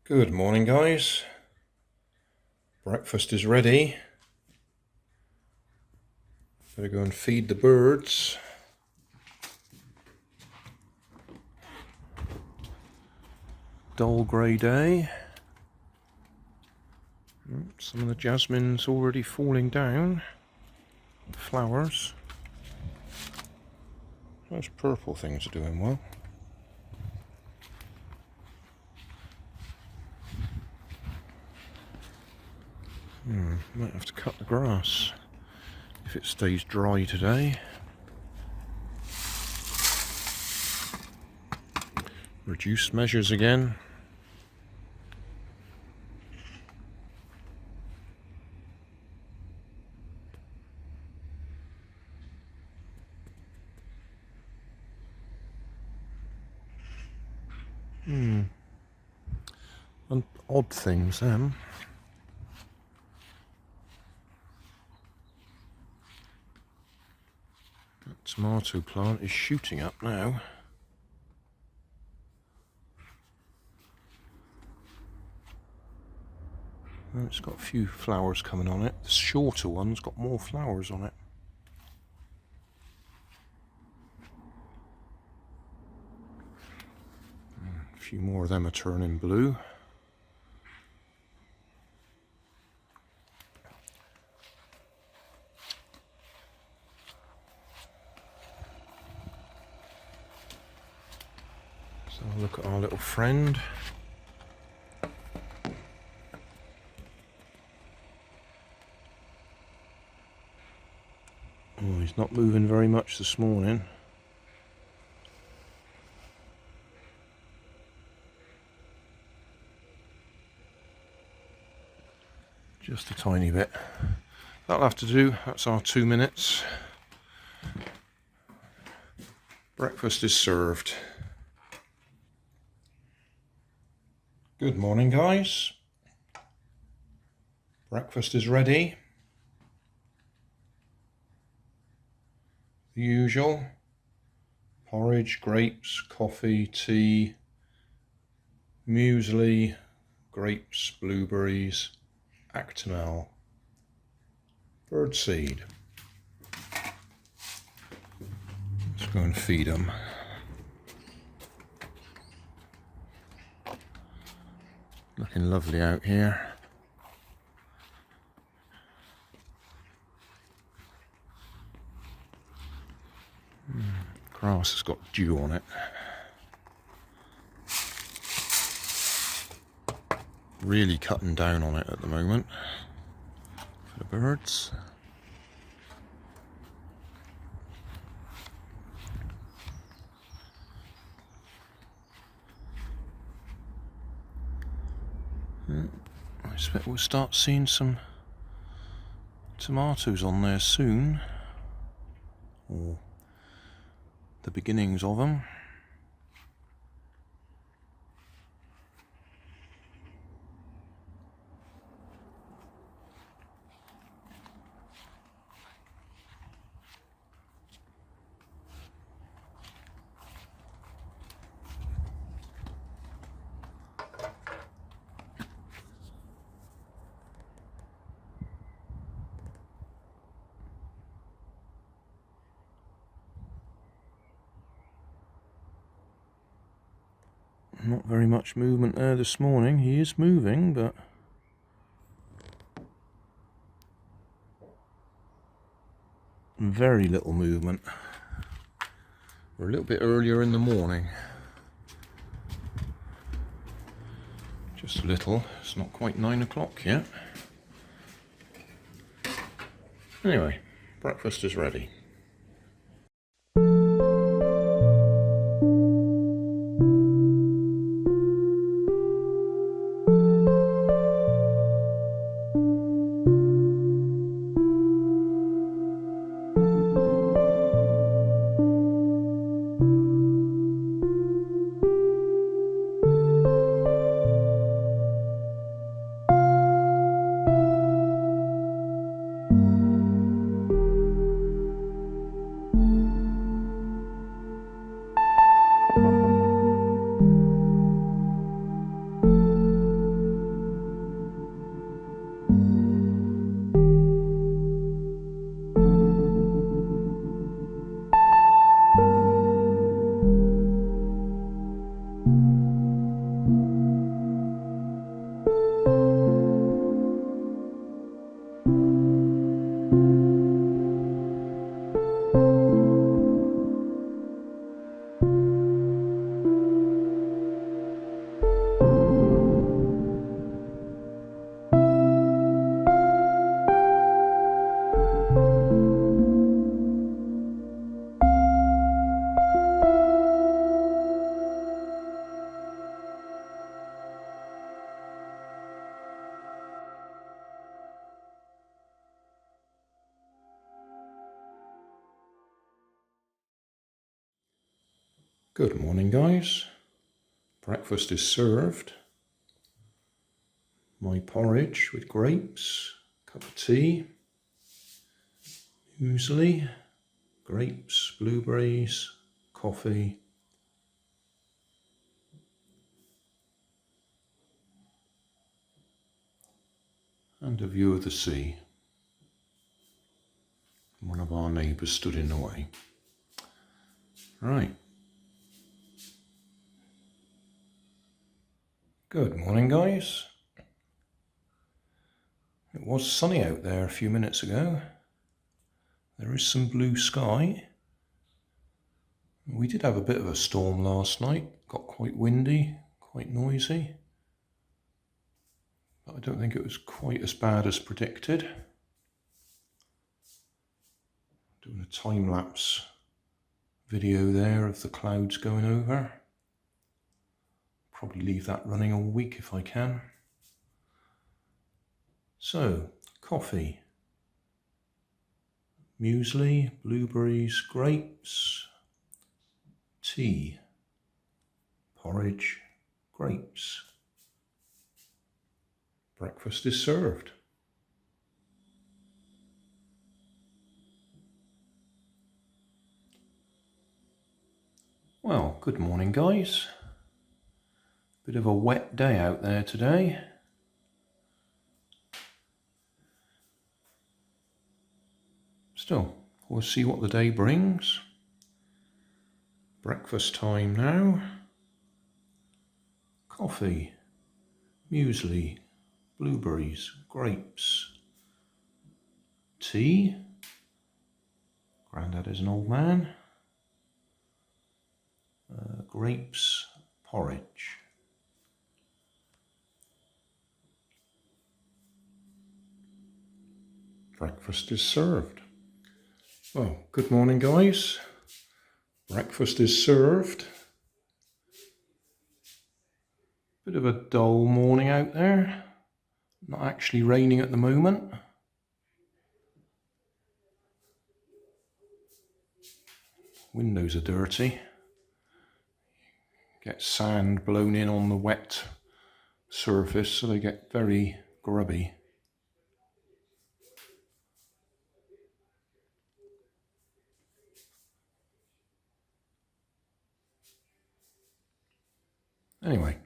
Good morning, guys. Breakfast is ready. Better go and feed the birds. Dull grey day. Some of the jasmine's already falling down. Flowers. Those purple things are doing well. Might have to cut the grass if it stays dry today. Reduce measures again. And odd things, them. That tomato plant is shooting up now. And it's got a few flowers coming on it. The shorter one's got more flowers on it. A few more of them are turning blue. So look at our little friend. Oh, he's not moving very much this morning. Just a tiny bit. That'll have to do. That's our 2 minutes. Breakfast is served. Good morning, guys. Breakfast is ready. The usual. Porridge, grapes, coffee, tea, muesli, grapes, blueberries, Actimel, birdseed. Let's go and feed them. Looking lovely out here. Grass has got dew on it. Really cutting down on it at the moment for the birds. I expect we'll start seeing some tomatoes on there soon, or the beginnings of them. Not very much movement there this morning. He is moving, but very little movement. We're a little bit earlier in the morning. Just a little. It's not quite 9 o'clock yet. Anyway, breakfast is ready. Good morning, guys. Breakfast is served. My porridge with grapes, cup of tea, muesli, grapes, blueberries, coffee, and a view of the sea. One of our neighbours stood in the way. Right. Good morning, guys. It was sunny out there a few minutes ago. There is some blue sky. We did have a bit of a storm last night. Got quite windy, quite noisy. But I don't think it was quite as bad as predicted. Doing a time-lapse video there of the clouds going over. Probably leave that running all week if I can. So, coffee, muesli, blueberries, grapes, tea, porridge, grapes. Breakfast is served. Well, good morning, guys. Bit of a wet day out there today. Still, we'll see what the day brings. Breakfast time now. Coffee, muesli, blueberries, grapes, tea. Grandad is an old man. Grapes, porridge. Breakfast is served. Well, good morning, guys. Breakfast is served. Bit of a dull morning out there. Not actually raining at the moment. Windows are dirty. Get sand blown in on the wet surface, so they get very grubby. Anyway,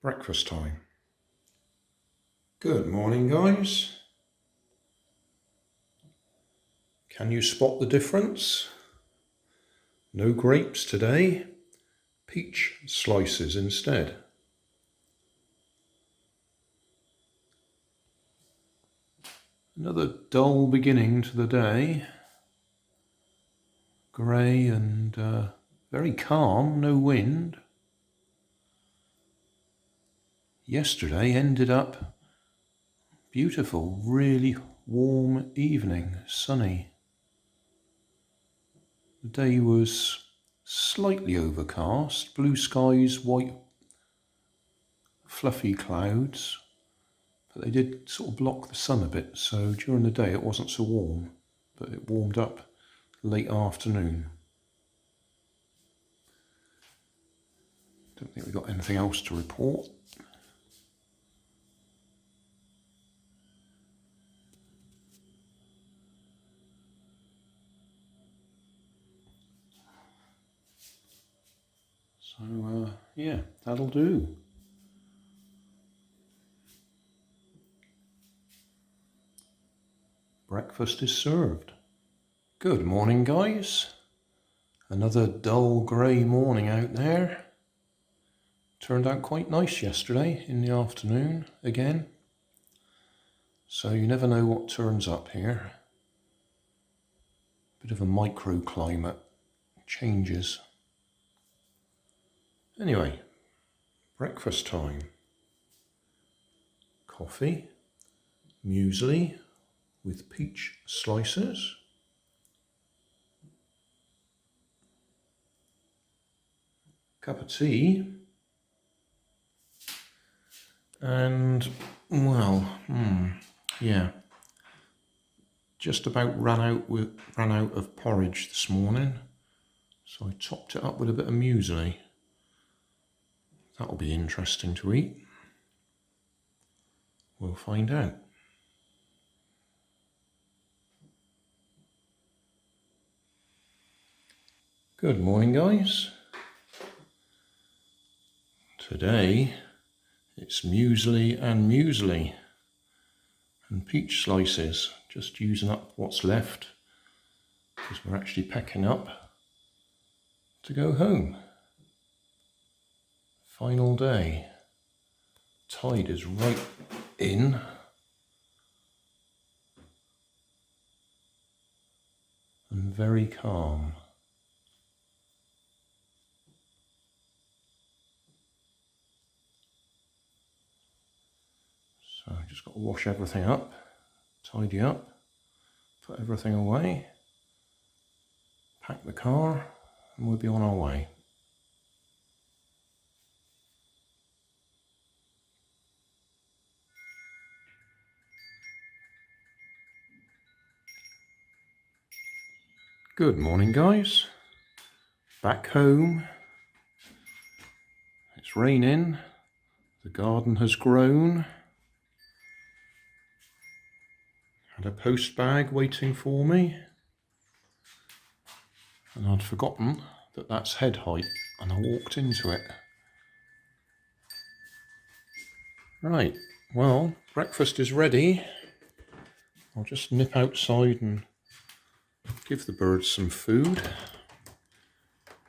breakfast time. Good morning, guys. Can you spot the difference? No grapes today, peach slices instead. Another dull beginning to the day. Grey and very calm, no wind. Yesterday ended up beautiful, really warm evening, sunny. The day was slightly overcast, blue skies, white fluffy clouds, but they did sort of block the sun a bit, so during the day it wasn't so warm, but it warmed up late afternoon. Don't think we've got anything else to report. So, yeah, that'll do. Breakfast is served. Good morning, guys. Another dull grey morning out there. Turned out quite nice yesterday in the afternoon again. So you never know what turns up here. Bit of a microclimate changes. Anyway, breakfast time. Coffee, muesli with peach slices. Cup of tea. And, well, just about ran out of porridge this morning, so I topped it up with a bit of muesli. That'll be interesting to eat. We'll find out. Good morning, guys. Today it's muesli and peach slices, just using up what's left because we're actually packing up to go home. Final day. Tide is right in. And very calm. So I just got to wash everything up, tidy up, put everything away, pack the car, and we'll be on our way. Good morning, guys. Back home. It's raining. The garden has grown. Had a post bag waiting for me. And I'd forgotten that that's head height, and I walked into it. Right, well, breakfast is ready. I'll just nip outside and give the birds some food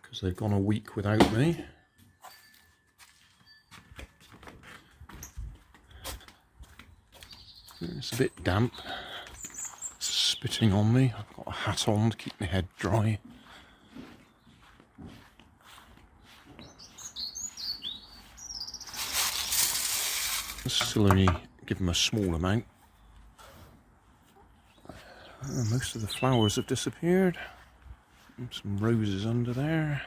because they've gone a week without me. It's a bit damp. It's spitting on me. I've got a hat on to keep my head dry. Still only give them a small amount. Most of the flowers have disappeared. And some roses under there.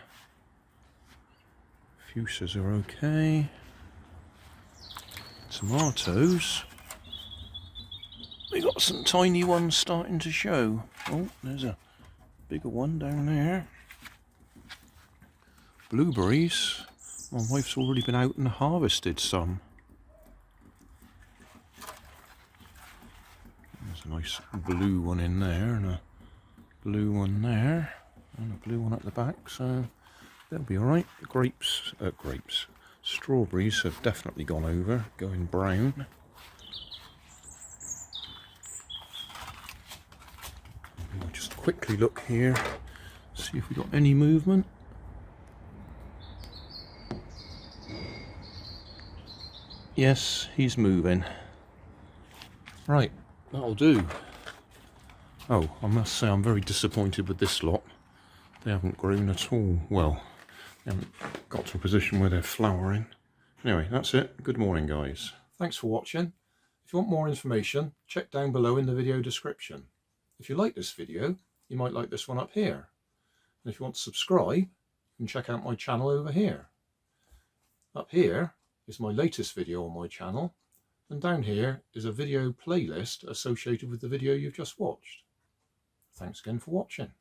Fuchsias are okay. Tomatoes. We got some tiny ones starting to show. Oh, there's a bigger one down there. Blueberries. My wife's already been out and harvested some. There's a nice blue one in there and a blue one there and a blue one at the back, so they'll be alright. Strawberries have definitely gone over, going brown. I'll just quickly look here, see if we got any movement. Yes, he's moving. Right. That'll do. Oh, I must say I'm very disappointed with this lot. They haven't grown at all. Well, they haven't got to a position where they're flowering. Anyway, that's it. Good morning, guys. Thanks for watching. If you want more information, check down below in the video description. If you like this video, you might like this one up here. And if you want to subscribe, you can check out my channel over here. Up here is my latest video on my channel. And down here is a video playlist associated with the video you've just watched. Thanks again for watching.